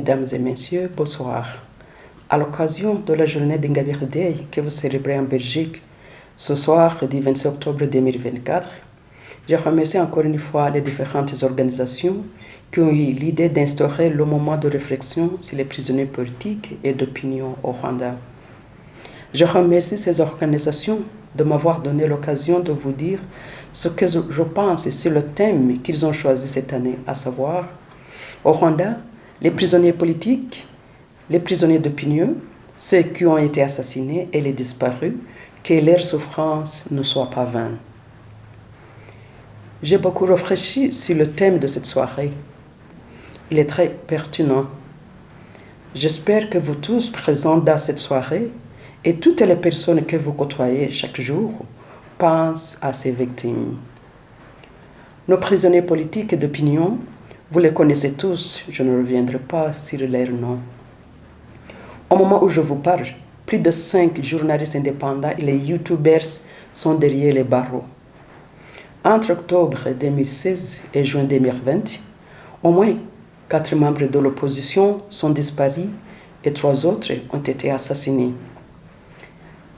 Mesdames et messieurs, bonsoir. À l'occasion de la journée d'Ingabire Day que vous célébrez en Belgique, ce soir du 26 octobre 2024, je remercie encore une fois les différentes organisations qui ont eu l'idée d'instaurer le moment de réflexion sur les prisonniers politiques et d'opinion au Rwanda. Je remercie ces organisations de m'avoir donné l'occasion de vous dire ce que je pense sur le thème qu'ils ont choisi cette année, à savoir, au Rwanda, les prisonniers politiques, les prisonniers d'opinion, ceux qui ont été assassinés et les disparus, que leur souffrance ne soit pas vaine. J'ai beaucoup réfléchi sur le thème de cette soirée. Il est très pertinent. J'espère que vous tous présents dans cette soirée et toutes les personnes que vous côtoyez chaque jour pensent à ces victimes. Nos prisonniers politiques et d'opinion, vous les connaissez tous, je ne reviendrai pas sur leurs noms. Au moment où je vous parle, plus de 5 journalistes indépendants et les youtubers sont derrière les barreaux. Entre octobre 2016 et juin 2020, au moins 4 membres de l'opposition sont disparus et 3 autres ont été assassinés.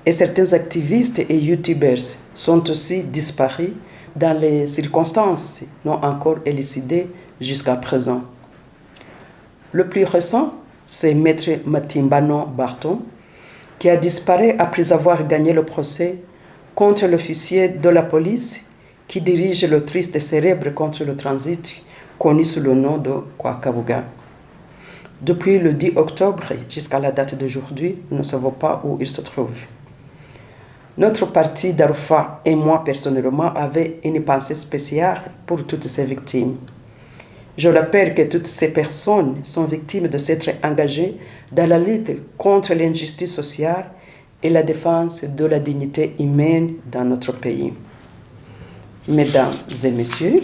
Et certains activistes et youtubers sont aussi disparus dans les circonstances non encore élucidées jusqu'à présent. Le plus récent, c'est Maître Matimbano Barton, qui a disparu après avoir gagné le procès contre l'officier de la police qui dirige le triste célèbre contre le transit connu sous le nom de Kwakabuga. Depuis le 10 octobre jusqu'à la date d'aujourd'hui, nous ne savons pas où il se trouve. Notre parti d'Arufa et moi personnellement avaient une pensée spéciale pour toutes ces victimes. Je rappelle que toutes ces personnes sont victimes de s'être engagées dans la lutte contre l'injustice sociale et la défense de la dignité humaine dans notre pays. Mesdames et messieurs,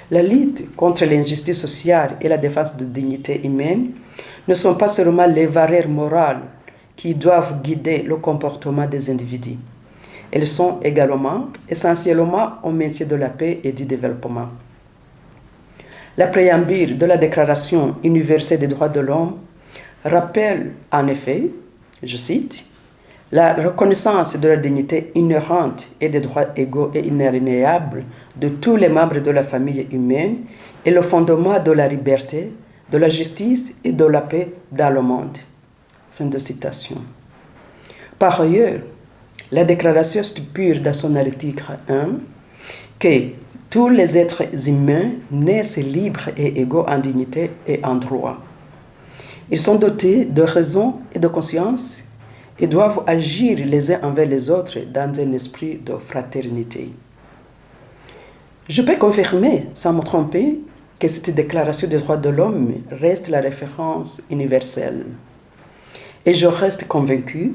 la lutte contre l'injustice sociale et la défense de la dignité humaine ne sont pas seulement les valeurs morales qui doivent guider le comportement des individus. Elles sont également essentiellement au maintien de la paix et du développement. La préambule de la Déclaration universelle des droits de l'homme rappelle en effet, je cite, « la reconnaissance de la dignité inhérente et des droits égaux et inaliénables de tous les membres de la famille humaine est le fondement de la liberté, de la justice et de la paix dans le monde. » Fin de citation. Par ailleurs, la Déclaration stipule dans son article 1 que tous les êtres humains naissent libres et égaux en dignité et en droit. Ils sont dotés de raison et de conscience et doivent agir les uns envers les autres dans un esprit de fraternité. Je peux confirmer, sans me tromper, que cette déclaration des droits de l'homme reste la référence universelle. Et je reste convaincu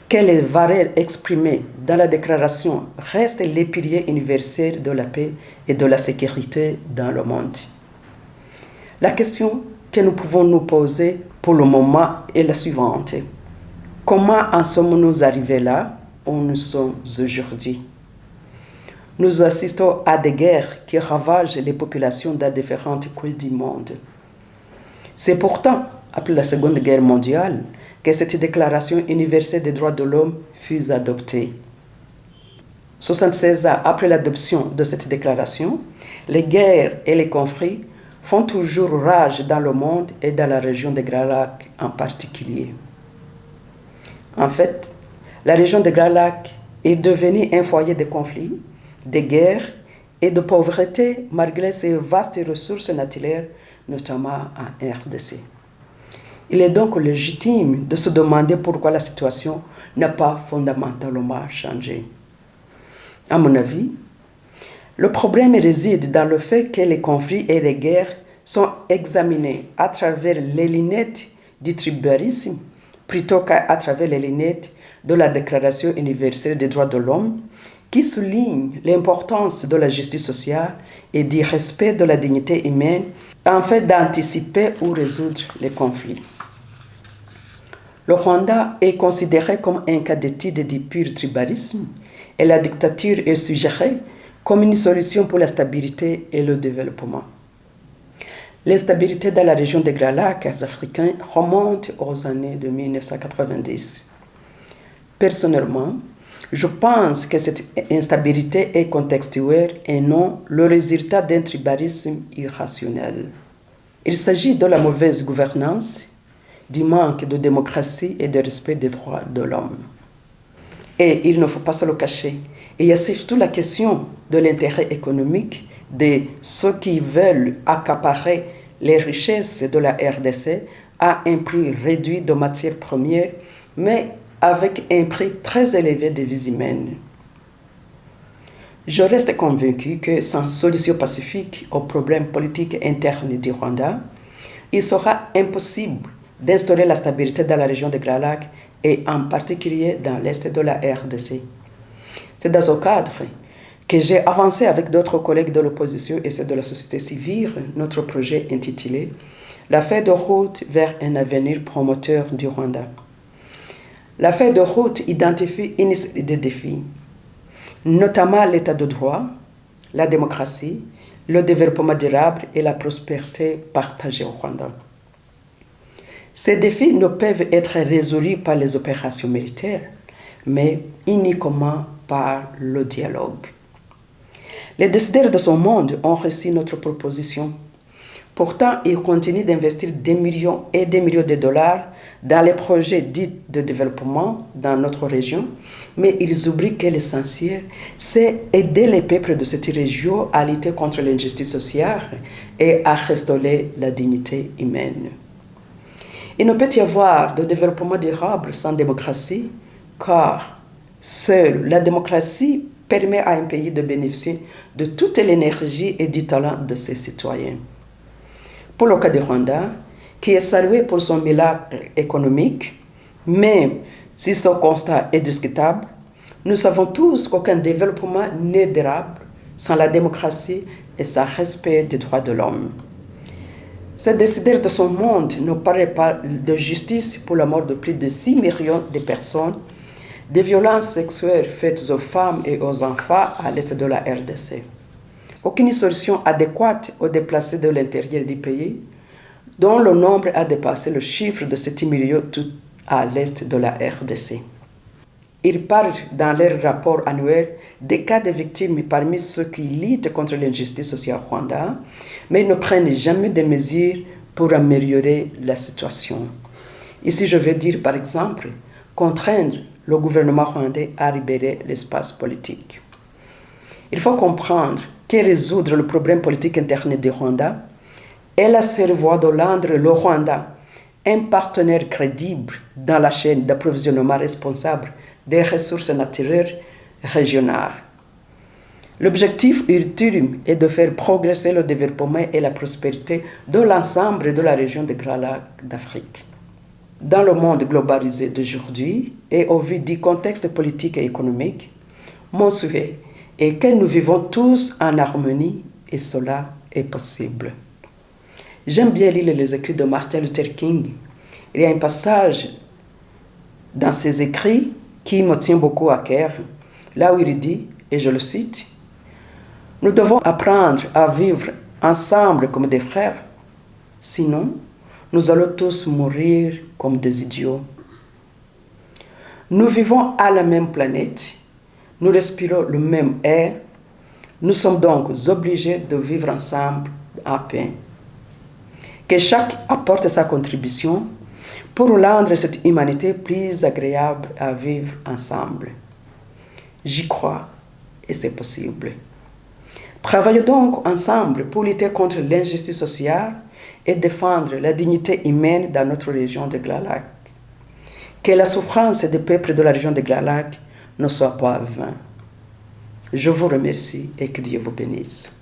que les valeurs exprimées dans la déclaration restent les piliers universels de la paix et de la sécurité dans le monde. La question que nous pouvons nous poser pour le moment est la suivante. Comment en sommes-nous arrivés là où nous sommes aujourd'hui? Nous assistons à des guerres qui ravagent les populations dans différentes coins du monde. C'est pourtant, après la Seconde Guerre mondiale, que cette déclaration universelle des droits de l'homme fut adoptée. 76 ans après l'adoption de cette déclaration, les guerres et les conflits font toujours rage dans le monde et dans la région des Grands Lacs en particulier. En fait, la région des Grands Lacs est devenue un foyer de conflits, de guerres et de pauvreté malgré ses vastes ressources naturelles, notamment en RDC. Il est donc légitime de se demander pourquoi la situation n'a pas fondamentalement changé. À mon avis, le problème réside dans le fait que les conflits et les guerres sont examinés à travers les lunettes du tribalisme plutôt qu'à travers les lunettes de la Déclaration universelle des droits de l'homme qui souligne l'importance de la justice sociale et du respect de la dignité humaine afin d'anticiper ou résoudre les conflits. Le Rwanda est considéré comme un cas d'étude du pur tribalisme et la dictature est suggérée comme une solution pour la stabilité et le développement. L'instabilité dans la région des Grands Lacs africains remonte aux années de 1990. Personnellement, je pense que cette instabilité est contextuelle et non le résultat d'un tribalisme irrationnel. Il s'agit de la mauvaise gouvernance, du manque de démocratie et de respect des droits de l'homme. Et il ne faut pas se le cacher, il y a surtout la question de l'intérêt économique de ceux qui veulent accaparer les richesses de la RDC à un prix réduit de matières premières, mais avec un prix très élevé de vies humaines. Je reste convaincu que sans solution pacifique aux problèmes politiques internes du Rwanda, il sera impossible d'instaurer la stabilité dans la région des Grands Lacs et en particulier dans l'est de la RDC. C'est dans ce cadre que j'ai avancé avec d'autres collègues de l'opposition et ceux de la société civile notre projet intitulé « La feuille de route vers un avenir promoteur du Rwanda ». La feuille de route identifie une série de défis, notamment l'état de droit, la démocratie, le développement durable et la prospérité partagée au Rwanda. Ces défis ne peuvent être résolus par les opérations militaires, mais uniquement par le dialogue. Les décideurs de ce monde ont reçu notre proposition. Pourtant, ils continuent d'investir des millions et des millions de dollars dans les projets dits de développement dans notre région, mais ils oublient que l'essentiel, c'est aider les peuples de cette région à lutter contre l'injustice sociale et à restaurer la dignité humaine. Il ne peut y avoir de développement durable sans démocratie, car seule la démocratie permet à un pays de bénéficier de toute l'énergie et du talent de ses citoyens. Pour le cas du Rwanda, qui est salué pour son miracle économique, même si ce constat est discutable, nous savons tous qu'aucun développement n'est durable sans la démocratie et sans respect des droits de l'homme. Ces décideurs de ce monde ne parlent pas de justice pour la mort de plus de 6 millions de personnes, des violences sexuelles faites aux femmes et aux enfants à l'est de la RDC. Aucune solution adéquate aux déplacés de l'intérieur du pays, dont le nombre a dépassé le chiffre de 7 millions tout à l'est de la RDC. Ils parlent dans leur rapport annuel des cas de victimes parmi ceux qui luttent contre l'injustice sociale au Rwanda, mais ils ne prennent jamais de mesures pour améliorer la situation. Ici, je veux dire, par exemple, contraindre le gouvernement rwandais à libérer l'espace politique. Il faut comprendre que résoudre le problème politique interne du Rwanda est la seule voie de rendre le Rwanda un partenaire crédible dans la chaîne d'approvisionnement responsable des ressources naturelles régionales. L'objectif ultime est de faire progresser le développement et la prospérité de l'ensemble de la région des Grands Lacs d'Afrique. Dans le monde globalisé d'aujourd'hui et au vu du contexte politique et économique, mon souhait est que nous vivons tous en harmonie et cela est possible. J'aime bien lire les écrits de Martin Luther King. Il y a un passage dans ses écrits qui me tient beaucoup à cœur, là où il dit, et je le cite, « Nous devons apprendre à vivre ensemble comme des frères, sinon nous allons tous mourir comme des idiots. Nous vivons à la même planète, nous respirons le même air, nous sommes donc obligés de vivre ensemble en paix. Que chaque apporte sa contribution pour rendre cette humanité plus agréable à vivre ensemble. J'y crois et c'est possible. Travaillons donc ensemble pour lutter contre l'injustice sociale et défendre la dignité humaine dans notre région des Grands Lacs. Que la souffrance des peuples de la région des Grands Lacs ne soit pas vaine. Je vous remercie et que Dieu vous bénisse.